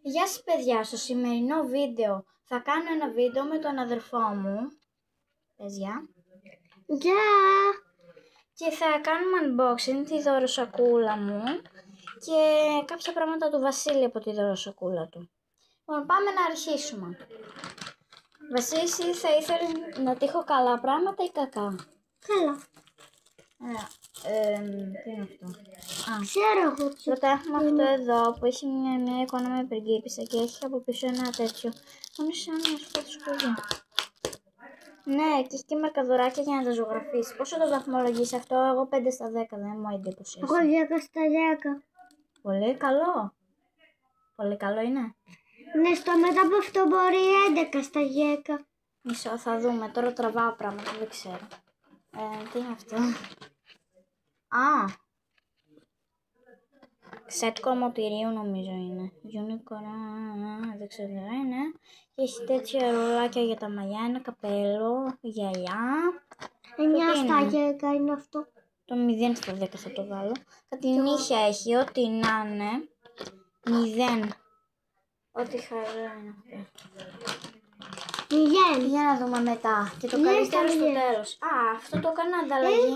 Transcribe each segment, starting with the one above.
Γεια σας παιδιά, στο σημερινό βίντεο θα κάνω ένα βίντεο με τον αδερφό μου. Πες γεια. Γεια! Και θα κάνουμε unboxing τη δωροσακούλα μου και κάποια πράγματα του Βασίλη από τη δωροσακούλα του. Λοιπόν, πάμε να αρχίσουμε. Βασίλη, θα ήθελε να τύχω καλά πράγματα ή κακά? Καλά. Τι είναι αυτό? Ξέρω εγώ ποιο. Πρώτα έχουμε αυτό εδώ που έχει μια εικόνα με πριγκίπισσα και έχει από πίσω ένα τέτοιο. Είναι σαν να σου το σκουλί. Ναι, και έχει και μαρκαδοράκια για να τα ζωγραφίσει. Πόσο το βαθμολογείς αυτό? Εγώ 5 στα 10, δεν μου εντύπωσες. Εγώ 10 στα 10. Πολύ καλό. Πολύ καλό είναι. Ναι, στο μετά από αυτό μπορεί 11 στα 10. Μισό, θα δούμε. Τώρα τραβάω πράγματα, δεν ξέρω. Τι είναι αυτό? Σετ κομμωτηρίου νομίζω είναι. Unicorn, δεν ξέρω τι είναι. Και έχει τέτοια ρολάκια για τα μαλλιά, ένα καπέλο, γυαλιά. 9 στα 10 είναι αυτό. Το 0 στα 10 θα το βάλω. Κάτι νύχια έχει, ό,τι να είναι. 0. Ό,τι χαρά είναι αυτό. 0. Για να δούμε μετά. Και το καλύτερο στο τέλος. Αυτό το έκανα ανταλλαγή.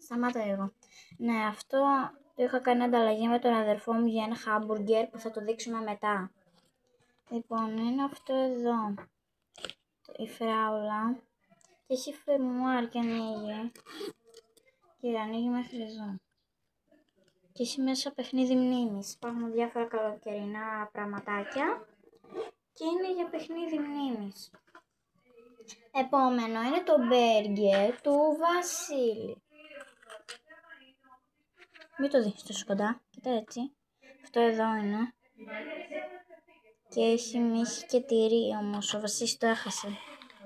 Σταμάτα λίγο. Ναι, αυτό το είχα κάνει ανταλλαγή με τον αδερφό μου για ένα χάμπουργκερ που θα το δείξουμε μετά. Λοιπόν, είναι αυτό εδώ. Η φράουλα. Και έχει φερμουάρ και ανοίγει. Και ανοίγει μέχρι εδώ. Και έχει μέσα παιχνίδι μνήμης. Υπάρχουν διάφορα καλοκαιρινά πραγματάκια. Και είναι για παιχνίδι μνήμης. Επόμενο είναι το μπέργκερ του Βασίλη. Μην το δείχνεις τόσο κοντά. Κοίτα έτσι. Αυτό εδώ είναι. Και έχει μύχη και τυρί όμως. Ο Βασίλης το έχασε.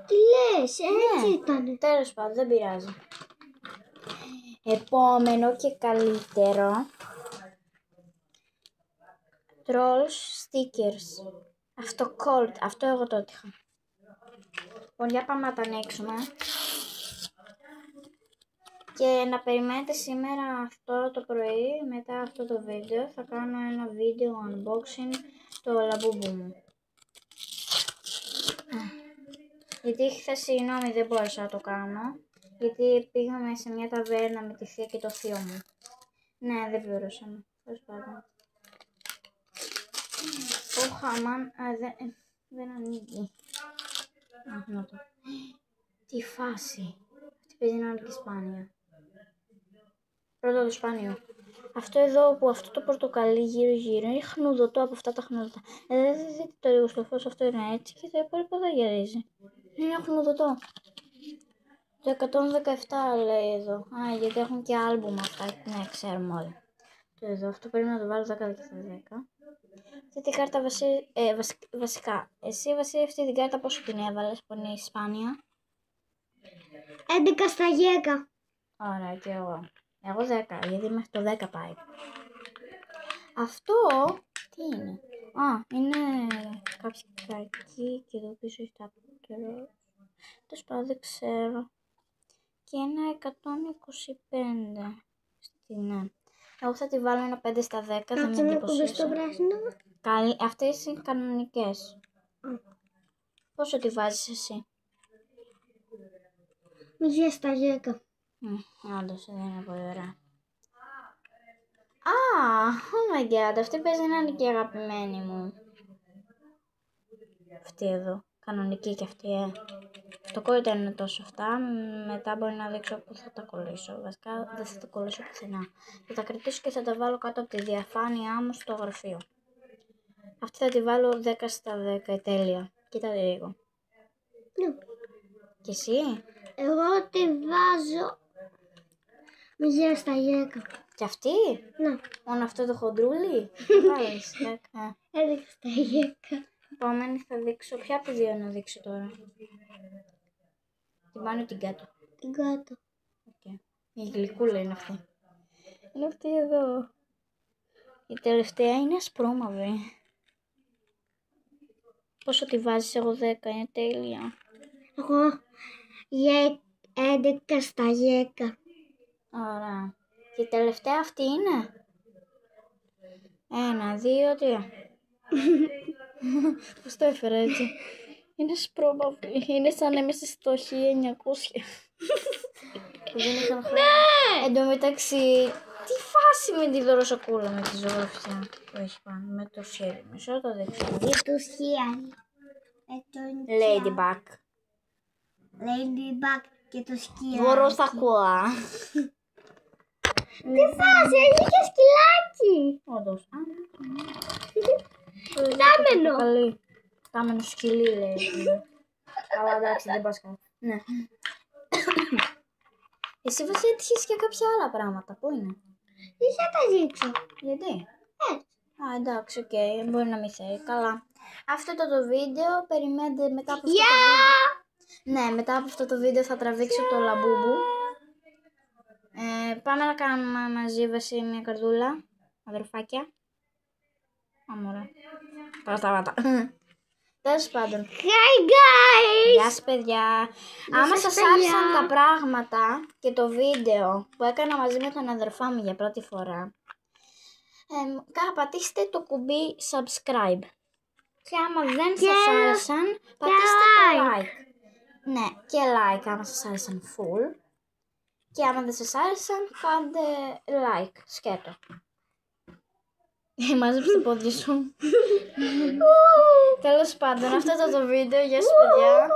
Τι λες, έτσι ήταν. Τέλος πάντων, δεν πειράζει. Επόμενο και καλύτερο. Trolls stickers. Αυτό cold. Αυτό εγώ το έτυχα. Λοιπόν, για πάμε να τα ανοίξουμε. Και να περιμένετε σήμερα αυτό το πρωί, μετά αυτό το βίντεο, θα κάνω ένα βίντεο unboxing το λαμπούμπου μου. Γιατί χθες, συγγνώμη, δεν μπόρεσα να το κάνω, γιατί πήγαμε σε μια ταβέρνα με τη θεία και το θείο μου. Ναι, δεν πληρώσαμε. Τέλος πάντων. Ο χαμάν, δεν ανοίγει. Να το. Τι φάση. Αυτή παίζει να είναι και σπάνια. Πρώτα το σπάνιο. Αυτό εδώ που αυτό το πορτοκαλί γύρω είναι χνουδωτό από αυτά τα χνουδωτά. Δείτε το λίγο στο φως, αυτό είναι έτσι και το υπόλοιπο δεν γυρίζει. Είναι χνουδωτό. Το 117 λέει εδώ. Γιατί έχουν και άλμπουμ αυτά. Ναι, ξέρουμε όλοι. Το εδώ, αυτό πρέπει να το βάλω 10 στα 10. Αυτή την κάρτα βασικά. Εσύ Βασίλη, αυτή την κάρτα πόσο την έβαλες που είναι η σπάνια? 11 στα 10. Ωραία, και εγώ. Εγώ 10, γιατί μέχρι το 10 πάει. Αυτό, τι είναι? Είναι κάποια κακή και εδώ πίσω έχει τα πτώρα. Τέλος πάντων, δεν ξέρω. Και ένα 125 στην Εγώ θα τη βάλω ένα 5 στα 10, θα με εντυπωσιάσει. Αυτές είναι κανονικές. Πόσο τη βάζεις εσύ? 0 στα 10. Όντως δεν είναι πολύ ωραία. Oh my god, αυτή παίζει να είναι και η αγαπημένη μου. Αυτή εδώ, κανονική και αυτή, Το κόλλητο είναι τόσο αυτά, μετά μπορεί να δείξω που θα τα κολλήσω. Βασικά δεν θα τα κολλήσω πουθενά. Θα τα κρατήσω και θα τα βάλω κάτω από τη διαφάνειά μου στο γραφείο. Αυτή θα τη βάλω 10 στα 10, τέλεια. Κοίτα λίγο. Ναι. Και εσύ? Εγώ τη βάζω 0 στα 10. Και αυτή? Ναι. Μόνο αυτό το χοντρούλι? Βάλεις 10. 11 στα 10. Επόμενη θα δείξω. Ποια από δύο να δείξω τώρα? Την πάνω ή την κάτω? Την κάτω. Okay. Η γλυκούλα είναι αυτή. Είναι αυτή εδώ. Η τελευταία είναι ασπρόμαυρη. Πόσο τη βάζεις? Εγώ 10, είναι τέλεια. Εγώ 11 στα 10. Ωραία. Και η τελευταία αυτή είναι? 1, 2, 3. Πώς το έφερα έτσι? Είναι σπρώμαυρη. Είναι σαν να είμαστε στο 1900. Που δεν είχαν χρόνο. Εν τω μεταξύ, τι φάση με τη δωροσακούλα με τη ζωγραφιά που έχει πάνω, με το σχέδιο. Μισό το δείξω. Και το σκιάλι. Ladybug. Ladybug και το σκιάλι. Δωροσακούλα. Τι φάση, έχει και σκυλάκι. Όντως. Τάμενο. Καλή. Τάμενο σκυλί λέει. Αλλά εντάξει, δεν πας καλά. Ναι. Εσύ βασικά έτυχες και κάποια άλλα πράγματα. Πού είναι? Τι θα τα δείξω. Γιατί? Έτσι. Α, εντάξει, οκ. Μπορεί να μην θέλει. Καλά. Αυτό ήταν το βίντεο. Περιμένετε μετά από αυτό το βίντεο. Ναι, μετά από αυτό το βίντεο θα τραβήξω το λαμπούμπου. Πάμε να κάνουμε μαζί βασίλη μια καρδούλα. Αδερφάκια. Αμόρα. Τώρα σταματά. Τέλος πάντων. Hi guys. Γεια σας παιδιά. Άμα σας άρεσαν τα πράγματα και το βίντεο που έκανα μαζί με τον αδερφά μου για πρώτη φορά, πατήστε το κουμπί subscribe. Και άμα δεν σας άρεσαν, πατήστε το like. Ναι, και like άμα σας άρεσαν full. Και άμα δεν σας άρεσαν, κάντε like, σκέτο. Μάζεψε το πόδι σου. Τέλος πάντων, αυτό ήταν το βίντεο. Γεια σας παιδιά.